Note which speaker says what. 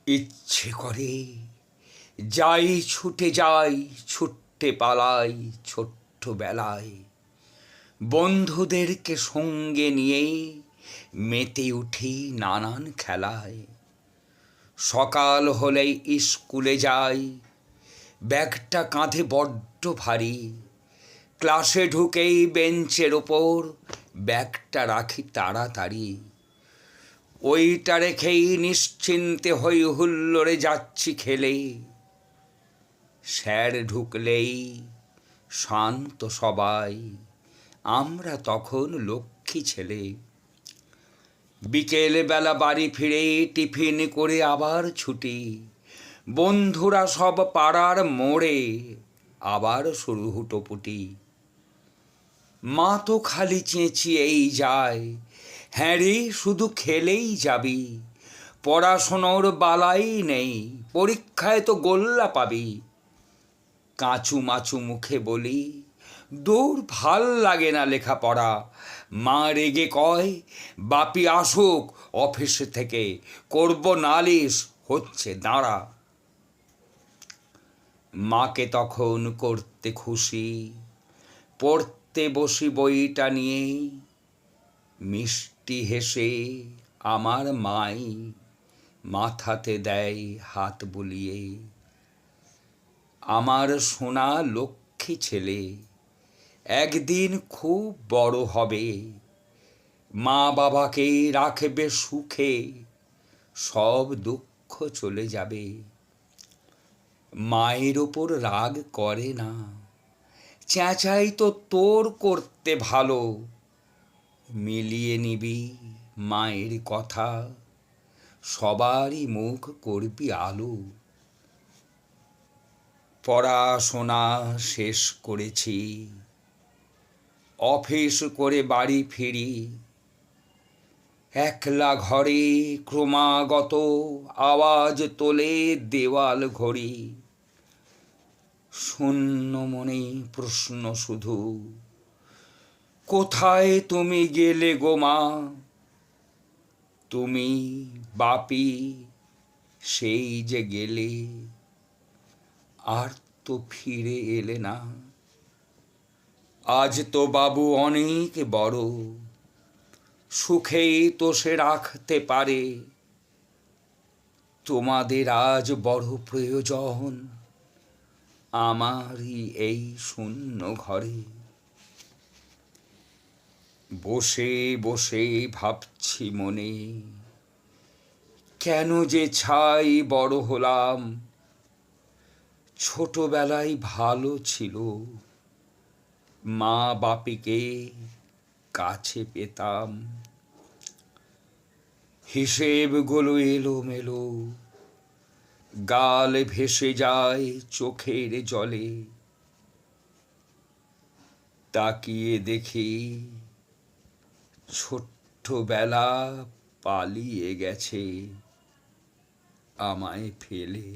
Speaker 1: ইচ্ছে করে যাই, ছুটে যাই, ছুটতে পালাই ছোট্টবেলায়, বন্ধুদেরকে সঙ্গে নিয়ে মেতে উঠি নানান খেলায়। সকাল হলেই স্কুলে যাই, ব্যাগটা কাঁধে বড্ড ভারী, ক্লাসে ঢুকেই বেঞ্চের ওপর ব্যাগটা রাখি তাড়াতাড়ি। ওইটা রেখেই নিশ্চিন্তে হই হুল্লোড়ে যাচ্ছি খেলে। স্যার ঢুকলেই শান্ত সবাই, আমরা তখন লক্ষ্মী ছেলে। বিকেলবেলা বাড়ি ফিরে টিফিন করে আবার ছুটি, বন্ধুরা সব পাড়ার মোড়ে আবার শুরু হুটোপুটি। মা তো খালি চেঁচিয়েই যায়, হ্যাঁ রে শুধু খেলেই যাবি, পড়াশোনার বালাই নেই, পরীক্ষায় তো গোল্লা পাবি। কাঁচু মাচু মুখে বলি, দূর ভাল লাগে না লেখাপড়া। মা রেগে কয়, বাপি আসুক অফিস থেকে, করব নালিশ, হচ্ছে দাঁড়া। মাকে তখন করতে খুশি, পড়তে বসি বইটা নিয়ে। মিষ্টি হেসে আমার মাই মাথাতে দেয় হাত বুলিয়ে। আমার সোনা লক্ষ্মী ছেলে একদিন খুব বড় হবে, মা বাবাকে রাখবে সুখে, সব দুঃখ চলে যাবে। মায়ের ওপর রাগ করে না, চেঁচাই তো তোর করতে ভালো, মিলিয়ে নিবি মায়ের কথা, সবারই মুখ করবি আলো। পড়াশোনা শেষ করেছি, অফিস করে বাড়ি ফিরি। একলা ঘরে ক্রমাগত আওয়াজ তোলে দেওয়াল ঘড়ি। শূন্য মনে প্রশ্ন শুধু, কোথায় তুমি গেলে গো মা? তুমি বাপি সেই যে গেলে, আর তো ফিরে এলে না। আজ তো বাবু অনেক বড়, সুখেই তো সে রাখতে পারে। তোমাদের আজ বড় প্রয়োজন আমারই এই শূন্য ঘরে। বসে বসে ভাবছি মনে, কেন যে ছাই বড় হলাম। ছোটবেলায় ভালো ছিল, মা বাপিকে কাছে পেতাম। হিসেবগুলো এলোমেলো, গাল ভেসে যায় চোখের জলে। তাকিয়ে দেখি ছোট্টবেলা পালিয়ে গেছে আমায় ফেলে।